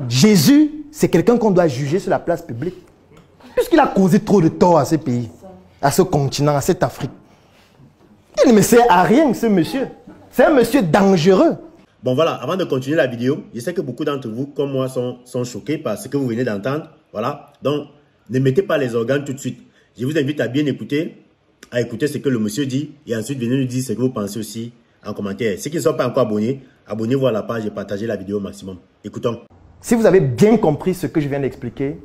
Jésus, c'est quelqu'un qu'on doit juger sur la place publique. Puisqu'il a causé trop de tort à ce pays, à ce continent, à cette Afrique. Il ne me sert à rien, ce monsieur. C'est un monsieur dangereux. Bon voilà, avant de continuer la vidéo, je sais que beaucoup d'entre vous, comme moi, sont choqués par ce que vous venez d'entendre. Voilà, donc ne mettez pas les organes tout de suite. Je vous invite à bien écouter, ce que le monsieur dit, et ensuite venez nous dire ce que vous pensez aussi en commentaire. Ceux qui ne sont pas encore abonnés, abonnez-vous à la page et partagez la vidéo au maximum. Écoutons. Si vous avez bien compris ce que je viens d'expliquer,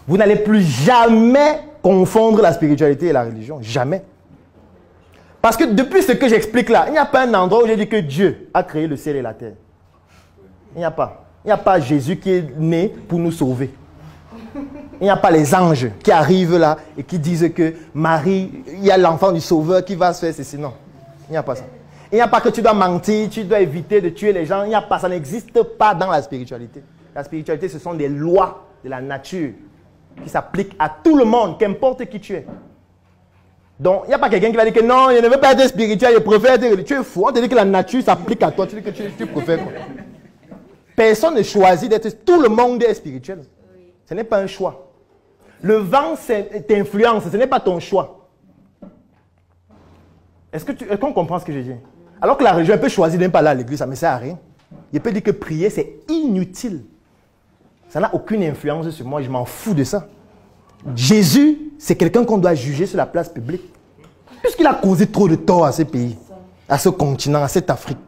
vous n'allez plus jamais confondre la spiritualité et la religion. Jamais. Parce que depuis ce que j'explique là, il n'y a pas un endroit où j'ai dit que Dieu a créé le ciel et la terre. Il n'y a pas. Il n'y a pas Jésus qui est né pour nous sauver. Il n'y a pas les anges qui arrivent là et qui disent que Marie, il y a l'enfant du sauveur qui va se faire ceci. Non, il n'y a pas ça. Il n'y a pas que tu dois mentir, tu dois éviter de tuer les gens. Il n'y a pas, ça n'existe pas dans la spiritualité. La spiritualité, ce sont des lois de la nature qui s'appliquent à tout le monde, qu'importe qui tu es. Donc, il n'y a pas quelqu'un qui va dire que non, je ne veux pas être spirituel, je préfère être... Tu es fou, on te dit que la nature s'applique à toi, tu dis que tu préfères quoi. Personne ne choisit d'être... Tout le monde est spirituel. Ce n'est pas un choix. Le vent t'influence, ce n'est pas ton choix. Est-ce qu'on comprend ce que je dis? Alors que la religion, elle peut choisir de ne pas aller à l'église, ça ne me sert à rien. Il peut dire que prier, c'est inutile. Ça n'a aucune influence sur moi, je m'en fous de ça. Jésus, c'est quelqu'un qu'on doit juger sur la place publique. Puisqu'il a causé trop de tort à ce pays, à ce continent, à cette Afrique.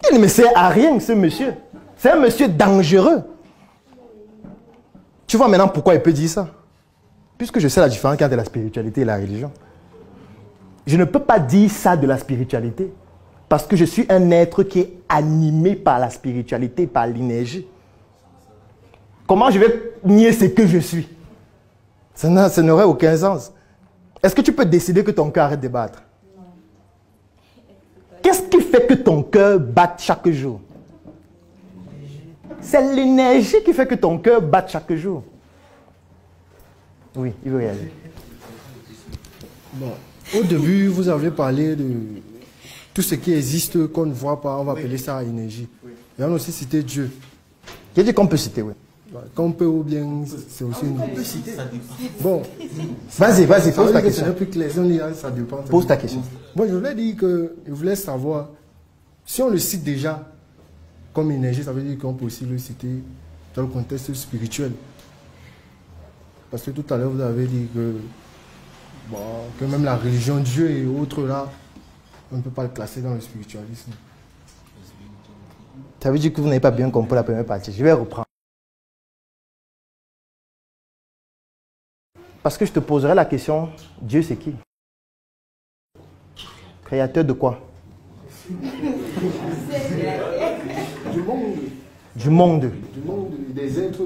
Il ne me sert à rien, ce monsieur. C'est un monsieur dangereux. Tu vois maintenant pourquoi il peut dire ça? Puisque je sais la différence entre la spiritualité et la religion. Je ne peux pas dire ça de la spiritualité. Parce que je suis un être qui est animé par la spiritualité, par l'énergie. Comment je vais nier ce que je suis? Ça n'aurait aucun sens. Est-ce que tu peux décider que ton cœur arrête de battre? Non. Qu'est-ce qui fait que ton cœur batte chaque jour? C'est l'énergie qui fait que ton cœur batte chaque jour. Oui, il veut y aller. Bon, au début, vous avez parlé de tout ce qui existe qu'on ne voit pas, on va appeler ça énergie. Et on a aussi cité Dieu. J'ai dit qu'on peut citer, oui. Qu'on peut ou bien, c'est aussi une... On peut citer. Bon. Vas-y, pose ta question. Plus clair, ça dépend. Pose ta question. Bon, je voulais dire que je voulais savoir, si on le cite déjà comme énergie, ça veut dire qu'on peut aussi le citer dans le contexte spirituel. Parce que tout à l'heure, vous avez dit que, bon, que même la religion, Dieu et autres là, on ne peut pas le classer dans le spiritualisme. Ça veut dire que vous n'avez pas bien compris la première partie. Je vais reprendre. Parce que je te poserai la question, Dieu c'est qui? Créateur de quoi? Du monde. Du monde. Du monde, des êtres,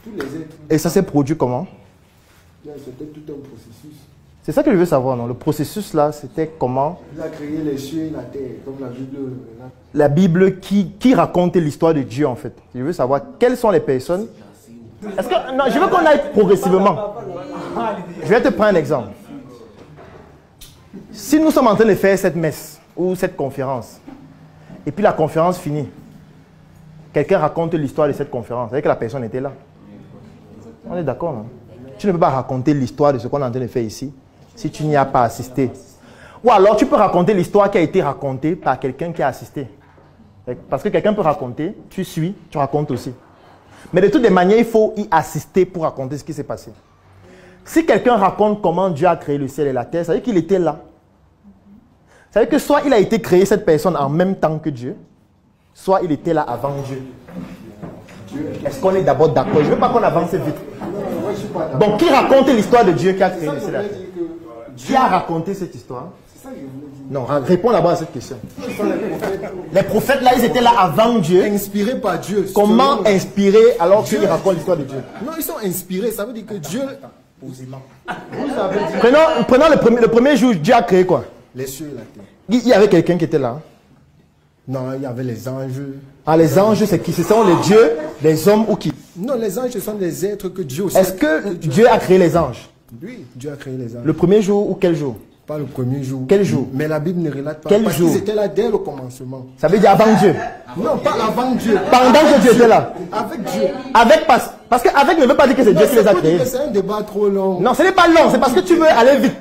tous les êtres. Et ça s'est produit comment? C'était tout un processus. C'est ça que je veux savoir, non? Le processus là, c'était comment? Il a créé les cieux et la terre, comme la Bible. La Bible qui raconte l'histoire de Dieu en fait. Je veux savoir quelles sont les personnes. Est-ce que, non, je veux qu'on aille progressivement. Je vais te prendre un exemple. Si nous sommes en train de faire cette messe ou cette conférence, et puis la conférence finit, quelqu'un raconte l'histoire de cette conférence, c'est-à-dire que la personne était là. On est d'accord, non? Tu ne peux pas raconter l'histoire de ce qu'on est en train de faire ici si tu n'y as pas assisté. Ou alors tu peux raconter l'histoire qui a été racontée par quelqu'un qui a assisté. Parce que quelqu'un peut raconter, tu suis, tu racontes aussi. Mais de toutes les manières, il faut y assister pour raconter ce qui s'est passé. Si quelqu'un raconte comment Dieu a créé le ciel et la terre, ça veut dire qu'il était là. Ça veut dire que soit il a été créé, cette personne, en même temps que Dieu, soit il était là avant Dieu. Est-ce qu'on est d'abord d'accord? Je ne veux pas qu'on avance vite. Donc, qui raconte l'histoire de Dieu qui a créé le ciel et la terre? Qui a raconté cette histoire? Non, réponds d'abord à cette question. Les prophètes là, ils étaient là avant Dieu. Inspirés par Dieu. Comment inspirer alors qu'ils racontent l'histoire de Dieu? Non, ils sont inspirés, ça veut dire que Dieu... Prenons le premier jour, Dieu a créé quoi? Les cieux et la terre. Il y avait quelqu'un qui était là. Non, il y avait les anges. Ah, les anges, c'est qui? Ce sont les dieux, les hommes ou qui? Non, les anges, ce sont des êtres que Dieu aussi... Est-ce que Dieu a créé les anges? Oui, Dieu a créé les anges. Le premier jour ou quel jour? Pas le premier jour. Quel jour? Mais la Bible ne relate pas. Quel parce jour? qu'ils étaient là dès le commencement. Ça veut dire avant Dieu. Non, pas avant Dieu. Pendant que Dieu était là. Avec Dieu. Avec, parce qu'avec ne veut pas dire que c'est Dieu qui les a créés. C'est un débat trop long. Non, ce n'est pas long, c'est parce que tu veux aller vite.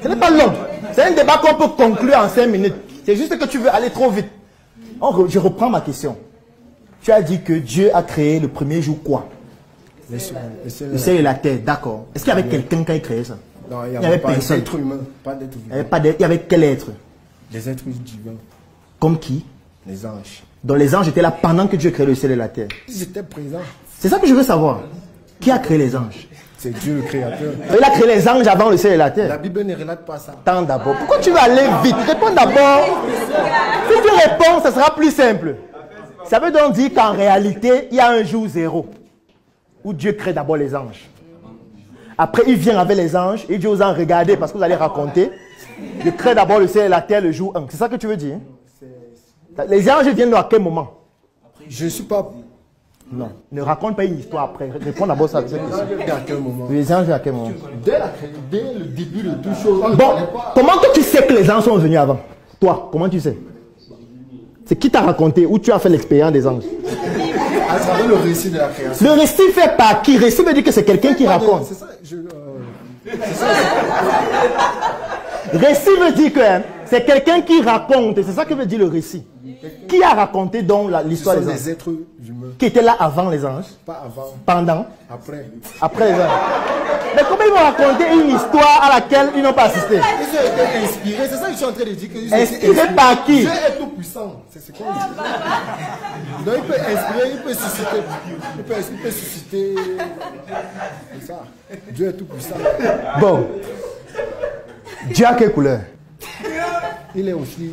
Ce n'est pas long. C'est un débat qu'on peut conclure en 5 minutes. C'est juste que tu veux aller trop vite. Je reprends ma question. Tu as dit que Dieu a créé le premier jour quoi? Le ciel et la terre, d'accord. Est-ce qu'il y avait quelqu'un qui a créé ça? Non, il n'y avait avait pas personne. d'être humain. Pas d'être Il vivant. y avait quel être? Des êtres divins. Comme qui? Les anges. Donc les anges étaient là pendant que Dieu créait le ciel et la terre. Ils étaient présents. C'est ça que je veux savoir. Qui a créé les anges? C'est Dieu le créateur. Il a créé les anges avant le ciel et la terre. La Bible ne relate pas ça. Attends d'abord. Pourquoi tu vas aller vite? Réponds d'abord. Si tu réponds, ça sera plus simple. Ça veut donc dire qu'en réalité, il y a un jour zéro où Dieu crée d'abord les anges. Après, il vient avec les anges et Dieu aux anges, regardez, parce que vous allez raconter. Je crée d'abord le ciel et la terre le jour 1. C'est ça que tu veux dire? Les anges viennent à quel moment? Je ne suis pas... Non, ne raconte pas une histoire après. Réponds d'abord ça. À quel moment? Les anges à quel moment? Dès le début de tout chose. Bon, comment que tu sais que les anges sont venus avant? Toi, comment tu sais? C'est qui t'a raconté ou tu as fait l'expérience des anges? À travers le récit de la création. Le récit fait par qui? Récit veut dire que c'est quelqu'un qui raconte. C'est ça, Récit veut dire que c'est quelqu'un qui raconte. C'est ça que veut dire le récit. Qui a raconté donc l'histoire des anges? des êtres humains. Qui était là avant les anges? Pas avant. Pendant? Après. Après les anges. Mais comment ils vont raconter une histoire à laquelle ils n'ont pas assisté? Ils ont été inspirés. C'est ça que je suis en train de dire. Inspirés par qui? Dieu est tout puissant. C'est ce qu'on dit. Donc il peut inspirer, il peut susciter. Il peut susciter. C'est ça. Dieu est tout puissant. Bon. Dieu a quelle couleur? Il est aussi...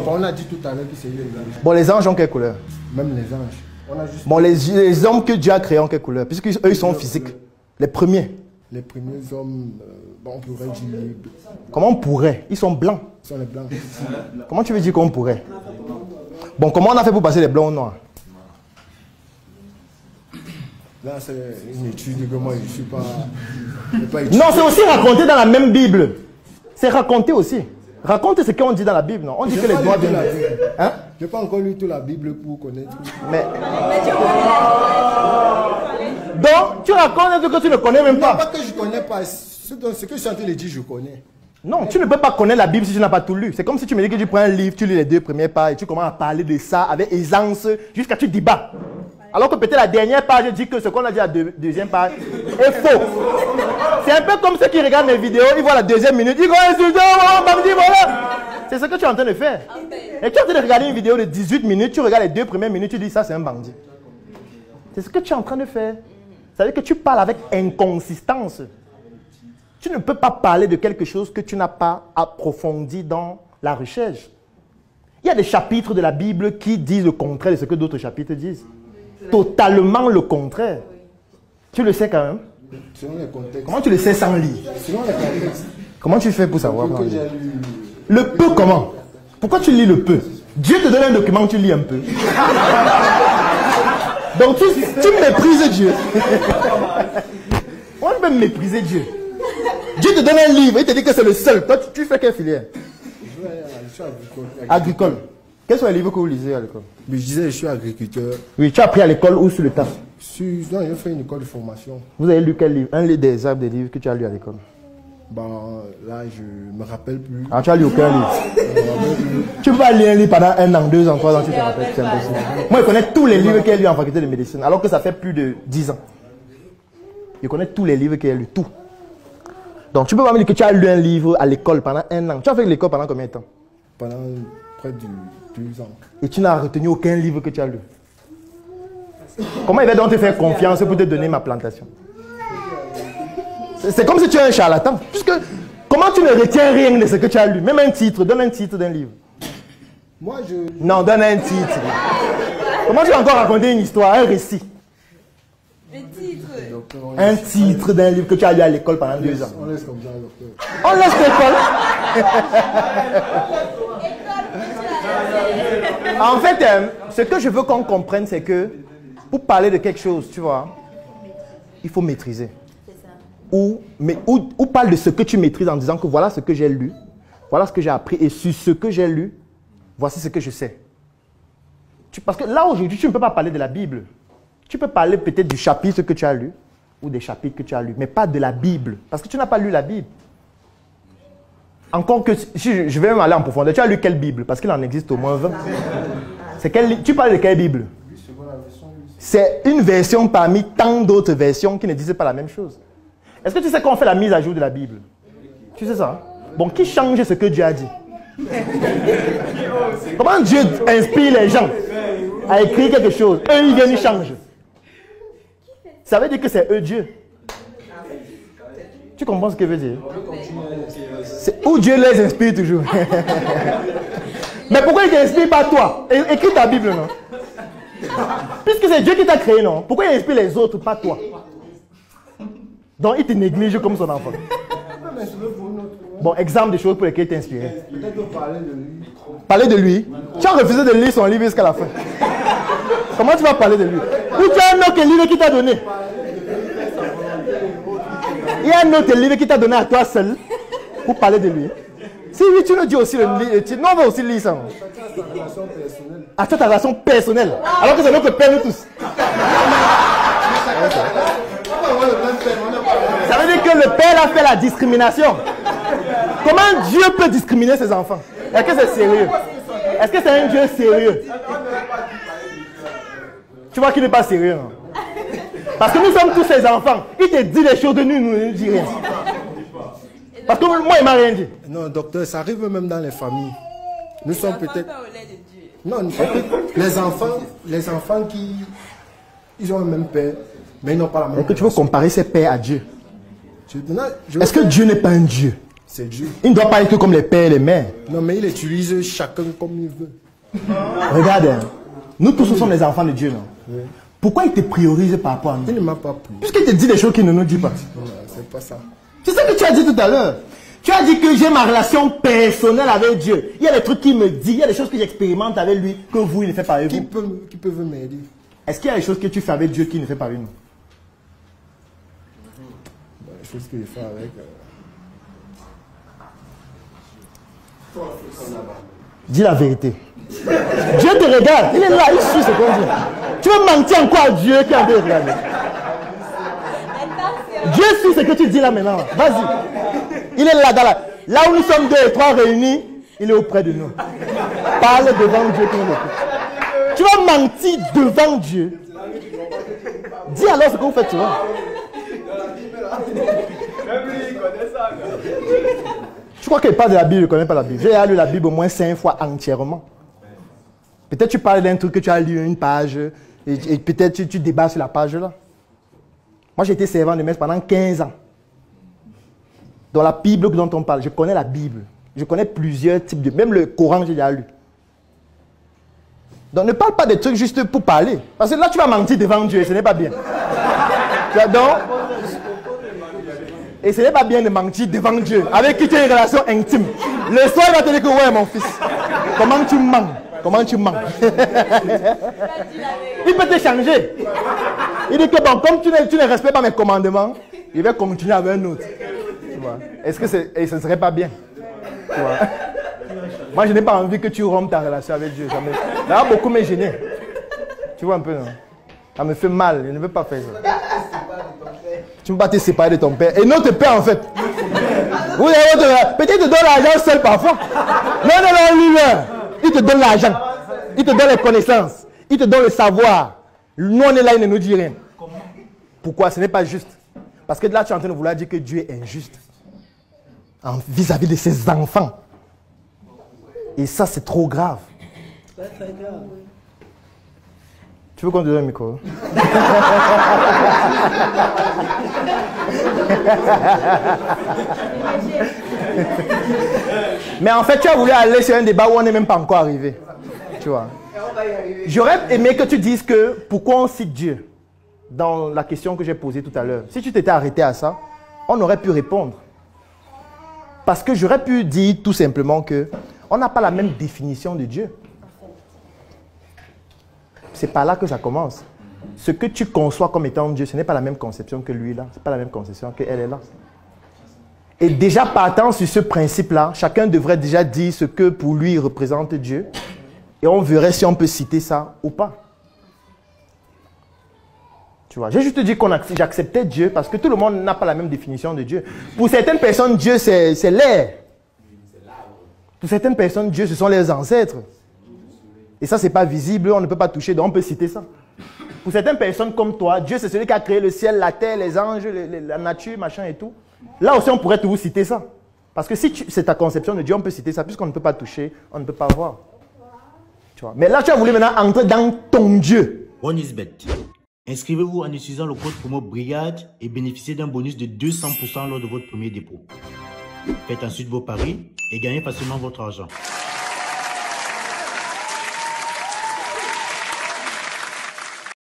On a dit tout à l'heure que c'est lui. Bon, les anges ont quelle couleur? Même les anges. On a juste... Bon, les hommes que Dieu a créés ont quelle couleur? Puisqu'eux, ils sont physiques. Les premiers. Les premiers hommes, on pourrait dire... Comment on pourrait? Ils sont blancs. Ils sont les blancs. Comment tu veux dire qu'on pourrait? Bon, comment on a fait pour passer les blancs aux noirs? Là, c'est une étude que moi, je ne suis pas... Non, c'est aussi raconté dans la même Bible. C'est raconté aussi. Raconte ce qu'on dit dans la Bible, non? On dit que les doigts viennent... Hein? Je n'ai pas encore lu toute la Bible pour connaître. Mais... Donc, tu racontes un truc que tu ne connais même Non, pas. pas que je ne connais pas. Ce que je suis en train de dire, je connais. Non, tu ne peux pas connaître la Bible si tu n'as pas tout lu. C'est comme si tu me dis que tu prends un livre, tu lis les 2 premières pages et tu commences à parler de ça avec aisance jusqu'à ce que tu débats. Alors que peut-être la dernière page dit que ce qu'on a dit à la deuxième page est faux. C'est un peu comme ceux qui regardent mes vidéos, ils voient la 2e minute, ils vont insulter, voilà. C'est ce que tu es en train de faire. Et tu es en train de regarder une vidéo de 18 minutes, tu regardes les 2 premières minutes, tu dis ça c'est un bandit. C'est ce que tu es en train de faire. Ça veut dire que tu parles avec inconsistance. Tu ne peux pas parler de quelque chose que tu n'as pas approfondi dans la recherche. Il y a des chapitres de la Bible qui disent le contraire de ce que d'autres chapitres disent. Totalement le contraire. Tu le sais quand même. Selon les contextes. Comment tu le sais sans lire? Selon les contextes. Comment tu fais pour savoir? Que j'ai lu. Le peu comment? Pourquoi tu lis le peu? Dieu te donne un document, tu lis un peu. Donc tu méprises Dieu. On peut mépriser Dieu. Dieu te donne un livre, il te dit que c'est le seul. Toi, tu fais quelle filière? Je suis agricole. Agricole. Quels sont les livres que vous lisez à l'école? Mais je disais, je suis agriculteur. Oui, tu as appris à l'école ou sur le tas? Non, j'ai fait une école de formation. Vous avez lu quel livre? Un des exemples des livres que tu as lu à l'école? Bon, là, je me rappelle plus. Ah, tu as lu aucun livre? Tu peux pas lire un livre pendant 1 an, 2 ans, 3 ans, tu te rappelles. C'est impossible. Moi, je connais tous les livres qu'il y a lu en faculté de médecine, alors que ça fait plus de 10 ans. Je connais tous les livres qu'il y a lu, tout. Donc, tu peux pas me dire que tu as lu un livre à l'école pendant 1 an. Tu as fait l'école pendant combien de temps? Pendant près de 2 ans. Et tu n'as retenu aucun livre que tu as lu. Comment il va donc te faire confiance pour te donner ma plantation? C'est comme si tu es un charlatan. Puisque, comment tu ne retiens rien de ce que tu as lu? Même un titre, donne un titre d'un livre. Moi, Non, donne un titre. Comment tu vas encore raconter une histoire, un récit? Un titre d'un livre que tu as lu à l'école pendant 2 ans. On laisse comme ça, docteur. On laisse l'école. En fait, ce que je veux qu'on comprenne, c'est que pour parler de quelque chose, tu vois, il faut maîtriser. ou parle de ce que tu maîtrises en disant que voilà ce que j'ai lu, voilà ce que j'ai appris, et sur ce que j'ai lu, voici ce que je sais. Parce que là, aujourd'hui, tu ne peux pas parler de la Bible. Tu peux parler peut-être du chapitre que tu as lu, ou des chapitres que tu as lus, mais pas de la Bible, parce que tu n'as pas lu la Bible. Encore que, si je vais même aller en profondeur, tu as lu quelle Bible? Parce qu'il en existe au moins 20. Tu parles de quelle Bible? C'est une version parmi tant d'autres versions qui ne disent pas la même chose. Est-ce que tu sais qu'on fait la mise à jour de la Bible? Tu sais ça? Bon, qui change ce que Dieu a dit? Comment Dieu inspire les gens à écrire quelque chose? Eux, ils viennent, ils changent. Ça veut dire que c'est eux Dieu. Tu comprends ce que veut dire? C'est où Dieu les inspire toujours. Mais pourquoi il ne t'inspire pas toi? Écris ta Bible, non? Puisque c'est Dieu qui t'a créé, non? Pourquoi il inspire les autres, pas toi? Donc il te néglige comme son enfant. Bon, exemple des choses pour lesquelles il t'inspire. Parler de lui. Tu as refusé de lire son livre jusqu'à la fin. Comment tu vas parler de lui? Ou tu as un autre livre qui t'a donné? Il y a un autre livre qui t'a donné à toi seul pour parler de lui. Si oui, tu nous dis aussi le livre. Non, on va aussi lire ça. Ah, tu as ta relation personnelle. Alors que c'est notre père, nous tous. Ça veut dire que le père a fait la discrimination. Comment Dieu peut discriminer ses enfants? Est-ce que c'est sérieux? Est-ce que c'est un Dieu sérieux? Tu vois qu'il n'est pas sérieux. Non? Parce que nous sommes tous ses enfants. Il te dit des choses de nous, nous ne dit rien. Parce que moi, il ne m'a rien dit. Non, docteur, ça arrive même dans les familles. Nous sommes peut-être... Non, les enfants qui... Ils ont le même père, mais ils n'ont pas la même... Est-ce que tu veux comparer ses pères à Dieu? Est-ce que Dieu n'est pas un Dieu? C'est Dieu. Il ne doit pas être comme les pères et les mères. Non, mais il utilise chacun comme il veut. Regarde, hein. Nous tous sommes les enfants de Dieu, non? Oui. Pourquoi il te priorise par rapport à nous? Il ne m'a pas pris. Puisqu'il te dit des choses qu'il ne nous dit pas. C'est pas ça. C'est ça que tu as dit tout à l'heure. Tu as dit que j'ai ma relation personnelle avec Dieu. Il y a des trucs qu'il me dit, il y a des choses que j'expérimente avec lui que vous, il ne fait pas avec vous. Qui peuvent m'aider? Est-ce qu'il y a des choses que tu fais avec Dieu qu'il ne fait pas avec nous? Les choses que je fais avec... Dis la vérité. Dieu te regarde, il est là, il suit ce qu'on dit. Tu veux mentir encore à Dieu qui est en train de regarder? Dieu suit ce que tu dis là maintenant. Vas-y. Il est là, là où nous sommes 2 et 3 réunis, il est auprès de nous. Parle devant Dieu qui nous écoute. Tu vas mentir devant Dieu. Dis alors ce que vous faites, tu vois. Je crois qu'il parle de la Bible, il ne connaît pas la Bible. J'ai lu la Bible au moins 5 fois entièrement. Peut-être tu parles d'un truc que tu as lu une page et peut-être tu débats sur la page là. Moi j'ai été servant de messe pendant 15 ans. Dans la Bible dont on parle, je connais la Bible. Je connais plusieurs types de... Même le Coran, j'ai déjà lu. Donc ne parle pas des trucs juste pour parler. Parce que là tu vas mentir devant Dieu et ce n'est pas bien. Donc... Et ce n'est pas bien de mentir devant Dieu, avec qui tu as une relation intime. Le soir, il va te dire que ouais, mon fils, comment tu mens? Comment tu mens? Il peut te changer. Il dit que bon, comme tu ne respectes pas mes commandements, il va continuer avec un autre. Tu vois? Est-ce que ce ne serait pas bien? Tu vois? Moi, je n'ai pas envie que tu rompes ta relation avec Dieu. Ça va beaucoup me gêner. Tu vois un peu, non? Ça me fait mal, je ne veux pas faire ça. Tu ne peux pas te séparer de ton père. Et notre père, en fait. Peut-être il te donne l'argent seul parfois. Non, lui, il te donne l'argent. Il te donne les connaissances. Il te donne le savoir. Nous, on est là, il ne nous dit rien. Pourquoi? Ce n'est pas juste. Parce que là, tu es en train de vouloir dire que Dieu est injuste. Vis-à-vis de ses enfants. Et ça, c'est trop grave. C'est très grave. Tu veux qu'on te donne un micro? Mais en fait, tu as voulu aller sur un débat où on n'est même pas encore arrivé. Tu vois. J'aurais aimé que tu dises que pourquoi on cite Dieu dans la question que j'ai posée tout à l'heure. Si tu t'étais arrêté à ça, on aurait pu répondre. Parce que j'aurais pu dire tout simplement que on n'a pas la même définition de Dieu. C'est par là que ça commence. Ce que tu conçois comme étant Dieu, ce n'est pas la même conception que lui là. Ce n'est pas la même conception qu'elle est là. Et déjà partant sur ce principe-là, chacun devrait déjà dire ce que pour lui représente Dieu. Et on verrait si on peut citer ça ou pas. Tu vois, j'ai juste dit que j'acceptais Dieu parce que tout le monde n'a pas la même définition de Dieu. Pour certaines personnes, Dieu c'est l'air. Pour certaines personnes, Dieu ce sont les ancêtres. Et ça, ce n'est pas visible, on ne peut pas toucher, donc on peut citer ça. Pour certaines personnes comme toi, Dieu c'est celui qui a créé le ciel, la terre, les anges, la nature, machin et tout. Là aussi, on pourrait toujours citer ça. Parce que si c'est ta conception de Dieu, on peut citer ça, puisqu'on ne peut pas toucher, on ne peut pas voir. Tu vois. Mais là, tu as voulu maintenant entrer dans ton Dieu. OneIsBet. Inscrivez-vous en utilisant le code promo BRIGADE et bénéficiez d'un bonus de 200% lors de votre premier dépôt. Faites ensuite vos paris et gagnez facilement votre argent.